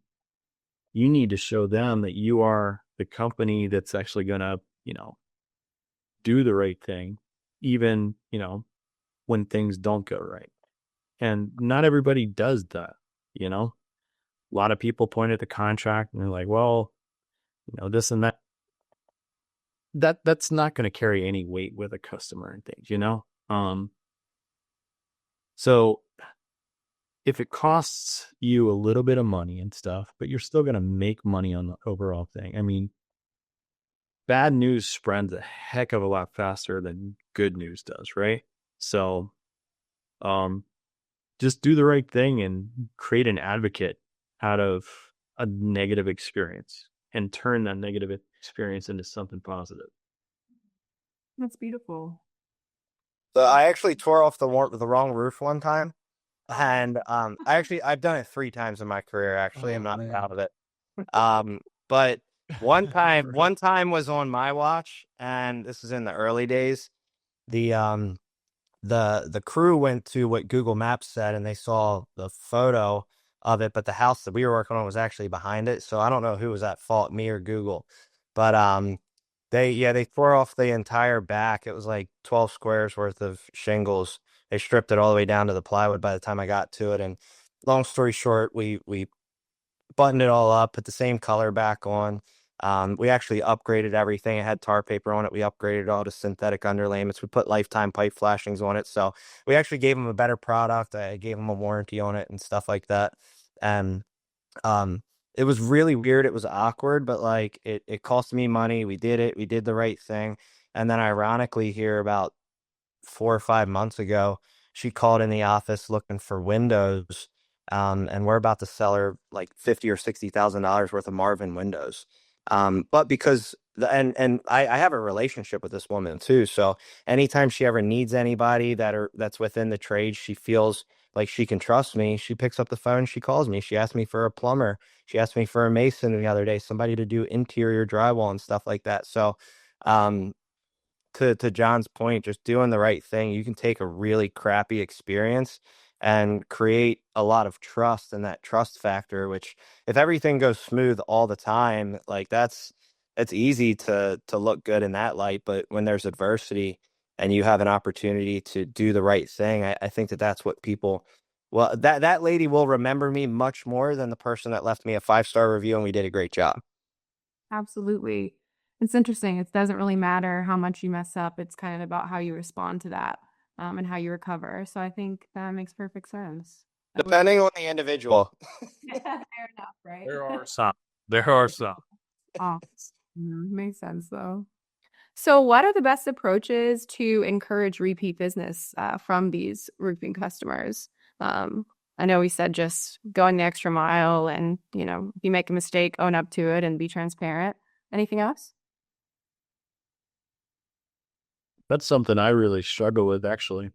you need to show them that you are the company that's actually going to, do the right thing, even, when things don't go right. And not everybody does that, A lot of people point at the contract and they're like, well, this and that. That's not going to carry any weight with a customer and things. So if it costs you a little bit of money and stuff, but you're still going to make money on the overall thing. I mean, bad news spreads a heck of a lot faster than good news does, right? So, just do the right thing and create an advocate out of a negative experience and turn that negative experience into something positive. That's beautiful. So I actually tore off the wrong roof one time, and I've done it 3 times in my career. Actually, I'm not proud of it. But one time was on my watch, and this is in the early days. The crew went to what Google Maps said, and they saw the photo of it, but the house that we were working on was actually behind it. So I don't know who was at fault, me or Google. But they tore off the entire back. It was like 12 squares worth of shingles. They stripped it all the way down to the plywood by the time I got to it. And long story short, we buttoned it all up, put the same color back on. We actually upgraded everything. It had tar paper on it. We upgraded all to synthetic underlayments. We put lifetime pipe flashings on it. So we actually gave them a better product. I gave them a warranty on it and stuff like that. And it was really weird. It was awkward, but like it cost me money. We did it. We did the right thing. And then ironically here about 4 or 5 months ago, she called in the office looking for windows. And we're about to sell her like $50,000 or $60,000 worth of Marvin windows. But because I have a relationship with this woman too. So anytime she ever needs anybody that's within the trade, she feels like she can trust me. She picks up the phone, she calls me. She asked me for a plumber. She asked me for a mason the other day, somebody to do interior drywall and stuff like that. So, to John's point, just doing the right thing, you can take a really crappy experience and create a lot of trust, and that trust factor, which if everything goes smooth all the time, like it's easy to look good in that light. But when there's adversity and you have an opportunity to do the right thing, I think that's what people, well, that lady will remember me much more than the person that left me a 5-star review and we did a great job. Absolutely. It's interesting. It doesn't really matter how much you mess up. It's kind of about how you respond to that, and how you recover. So I think that makes perfect sense. Depending on the individual. Yeah, fair enough, right? There are some. There are some. Oh, makes sense though. So what are the best approaches to encourage repeat business from these roofing customers? I know we said just going the extra mile and, if you make a mistake, own up to it and be transparent. Anything else? That's something I really struggle with, actually.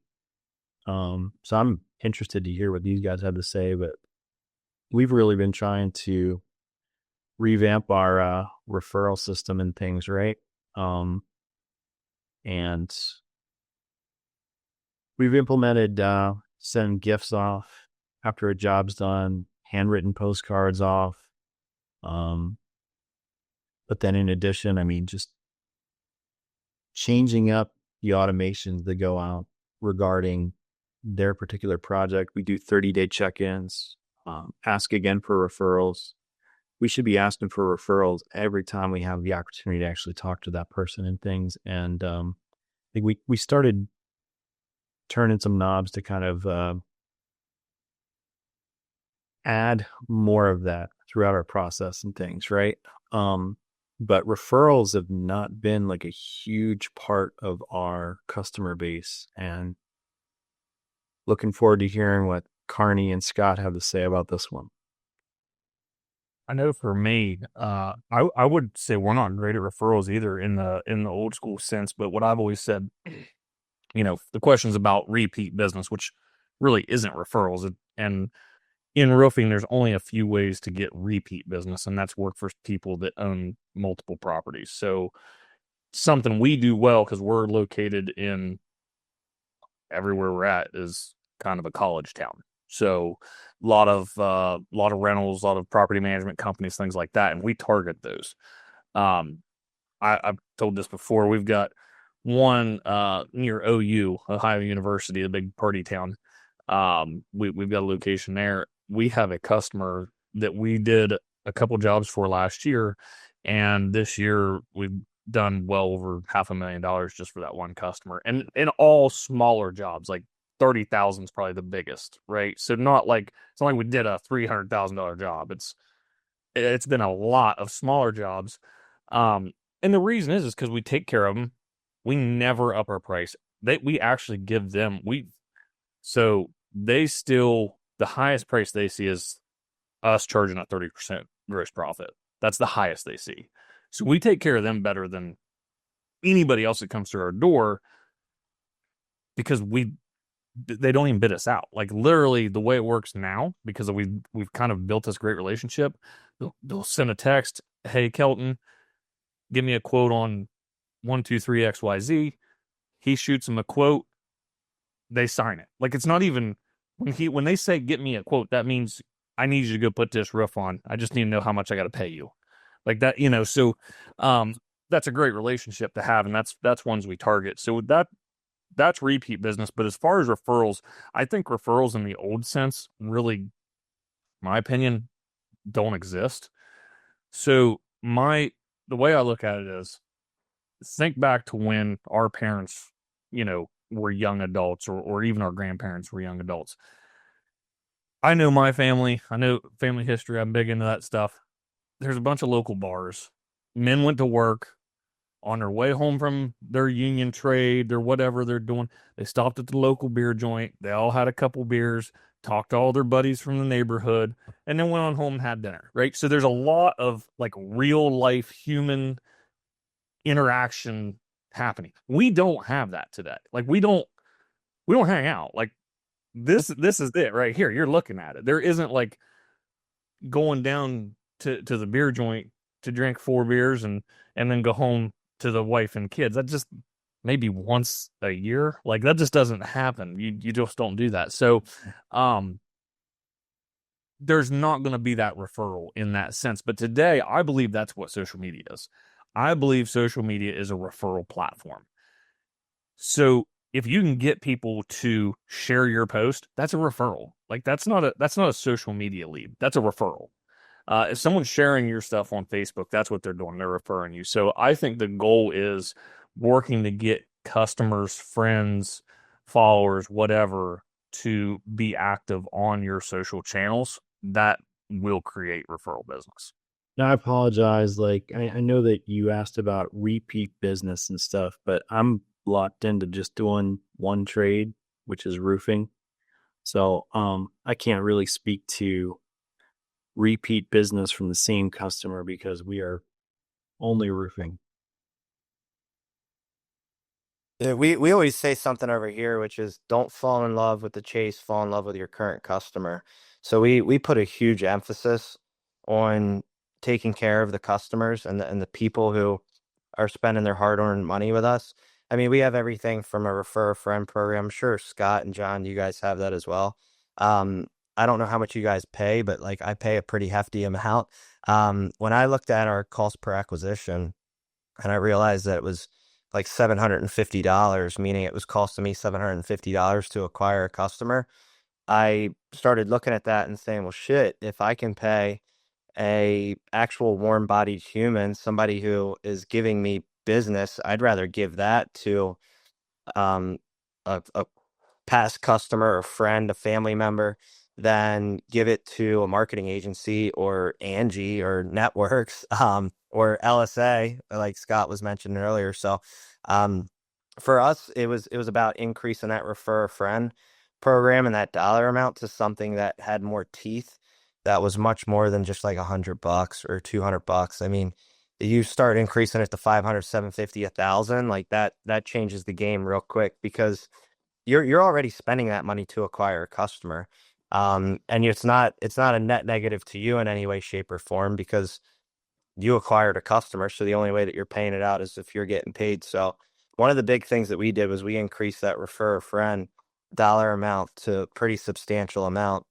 So I'm interested to hear what these guys have to say, but we've really been trying to revamp our referral system and things, right? And we've implemented send gifts off after a job's done, handwritten postcards off. But then in addition, I mean, just changing up the automations that go out regarding their particular project. We do 30-day check-ins, ask again for referrals. We should be asking for referrals every time we have the opportunity to actually talk to that person and things. And I think we started turning some knobs to kind of add more of that throughout our process and things, right? But referrals have not been like a huge part of our customer base, and looking forward to hearing what Carney and Scott have to say about this one. I know for me, I would say we're not great at referrals either in the old school sense. But what I've always said, the question's about repeat business, which really isn't referrals. And in roofing, there's only a few ways to get repeat business, and that's work for people that own multiple properties. So something we do well because we're located in everywhere we're at is kind of a college town. So a lot of rentals, a lot of property management companies, things like that, and we target those. I've told this before. We've got one near OU, Ohio University, a big party town. We've got a location there. We have a customer that we did a couple jobs for last year, and this year we've done well over $500,000 just for that one customer, and in all smaller jobs, like 30,000 is probably the biggest, right? So it's not like we did a $300,000 job. It's been a lot of smaller jobs, and the reason is because we take care of them. We never up our price. We actually give them so they still, the highest price they see is us charging at 30% gross profit. That's the highest they see. So we take care of them better than anybody else that comes through our door because they don't even bid us out. Like literally the way it works now, because we've kind of built this great relationship, they'll send a text, "Hey Kelton, give me a quote on 123 XYZ." He shoots them a quote. They sign it. Like it's not even when they say get me a quote, that means I need you to go put this roof on. I just need to know how much I got to pay you. Like that, so that's a great relationship to have, and that's ones we target. So that's repeat business. But as far as referrals, I think referrals in the old sense really, in my opinion, don't exist. So the way I look at it is think back to when our parents, were young adults or even our grandparents were young adults. I know my family. I know family history. I'm big into that stuff. There's a bunch of local bars. Men went to work on their way home from their union trade or whatever they're doing. They stopped at the local beer joint. They all had a couple beers, talked to all their buddies from the neighborhood, and then went on home and had dinner, right? So there's a lot of like real life human interaction happening. We don't have that today. Like we don't hang out. Like this is it right here. You're looking at it. There isn't like going down to the beer joint to drink 4 beers and then go home to the wife and kids. That just maybe once a year. Like that just doesn't happen. You just don't do that. So there's not going to be that referral in that sense. But today I believe that's what social media is. I believe social media is a referral platform. So if you can get people to share your post, that's a referral. Like that's not a social media lead. That's a referral. If someone's sharing your stuff on Facebook, that's what they're doing. They're referring you. So I think the goal is working to get customers, friends, followers, whatever, to be active on your social channels. That will create referral business. Now, I apologize. Like, I know that you asked about repeat business and stuff, but I'm locked into just doing one trade, which is roofing. So I can't really speak to repeat business from the same customer because we are only roofing. Yeah, we always say something over here, which is don't fall in love with the chase, fall in love with your current customer. So we put a huge emphasis on taking care of the customers and the people who are spending their hard-earned money with us. I mean, we have everything from a refer a friend program. I'm sure Scott and John, you guys have that as well. I don't know how much you guys pay, but like I pay a pretty hefty amount. When I looked at our cost per acquisition and I realized that it was like $750, meaning it was costing me $750 to acquire a customer, I started looking at that and saying, well, shit, if I can pay a actual warm-bodied human, somebody who is giving me business, I'd rather give that to a past customer, a friend, a family member, than give it to a marketing agency or Angie or Networks or LSA, like Scott was mentioning earlier. So for us, it was about increasing that refer a friend program and that dollar amount to something that had more teeth, that was much more than just like $100 or $200. I mean, you start increasing it to 500, 750, 1,000, like that changes the game real quick because you're already spending that money to acquire a customer. And it's not a net negative to you in any way, shape, or form because you acquired a customer. So the only way that you're paying it out is if you're getting paid. So one of the big things that we did was we increased that refer a friend dollar amount to a pretty substantial amount.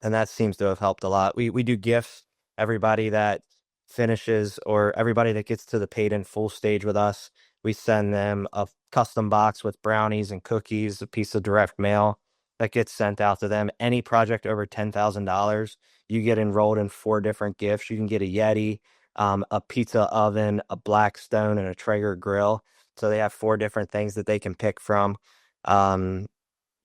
And that seems to have helped a lot. We do gifts. Everybody that finishes or everybody that gets to the paid in full stage with us, we send them a custom box with brownies and cookies, a piece of direct mail that gets sent out to them. Any project over $10,000, you get enrolled in 4 different gifts. You can get a Yeti, a pizza oven, a Blackstone, and a Traeger grill. So they have 4 different things that they can pick from. I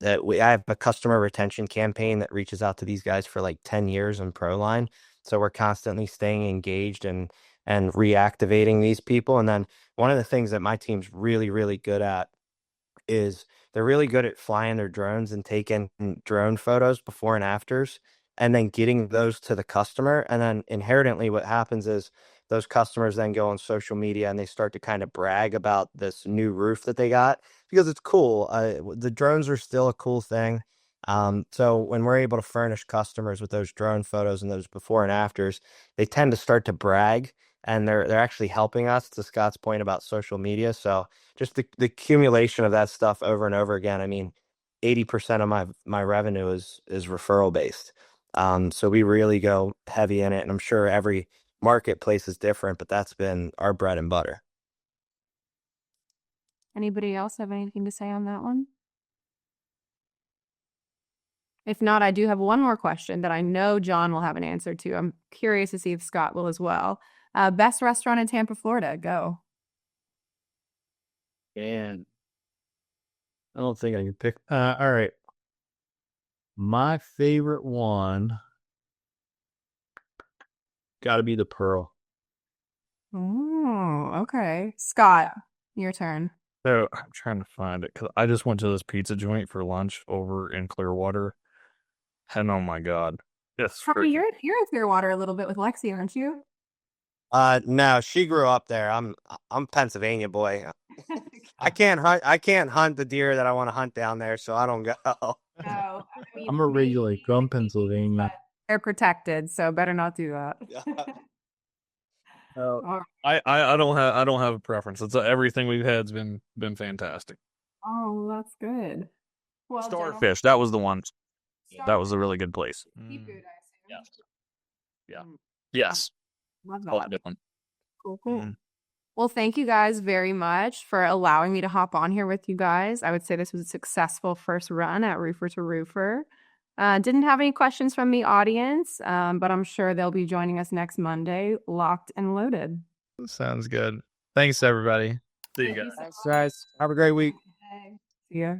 have a customer retention campaign that reaches out to these guys for like 10 years in ProLine. So we're constantly staying engaged and reactivating these people. And then one of the things that my team's really, really good at is they're really good at flying their drones and taking drone photos before and afters and then getting those to the customer. And then inherently what happens is those customers then go on social media and they start to kind of brag about this new roof that they got because it's cool. The drones are still a cool thing. So when we're able to furnish customers with those drone photos and those before and afters, they tend to start to brag and they're actually helping us, to Scott's point about social media. So just the accumulation of that stuff over and over again. I mean, 80% of my revenue is referral based. So we really go heavy in it, and I'm sure every marketplace is different, but that's been our bread and butter. Anybody else have anything to say on that one? If not, I do have one more question that I know John will have an answer to. I'm curious to see if Scott will as well. Best restaurant in Tampa, Florida, go. And I don't think I can pick. All right. My favorite one got to be the Pearl. Oh, okay. Scott, your turn. So I'm trying to find it because I just went to this pizza joint for lunch over in Clearwater, and oh my god, yes, Harvey, you're in Clearwater a little bit with Lexi, aren't you? No, she grew up there. I'm Pennsylvania boy. I can't hunt the deer that I want to hunt down there, so I don't go. No, I mean, I'm originally from Pennsylvania. they're protected, so better not do that. I don't have a preference. It's everything we've had's been fantastic. Oh, that's good. Well, Starfish, that was the one. That was a really good place. Seafood, I assume. Yeah. Yes. Love Oh, that. good one. Cool. Well, thank you guys very much for allowing me to hop on here with you guys. I would say this was a successful first run at Roofer2Roofer. Didn't have any questions from the audience, but I'm sure they'll be joining us next Monday, locked and loaded. Sounds good. Thanks, everybody. See you guys. Thanks, guys. Have a great week. See ya.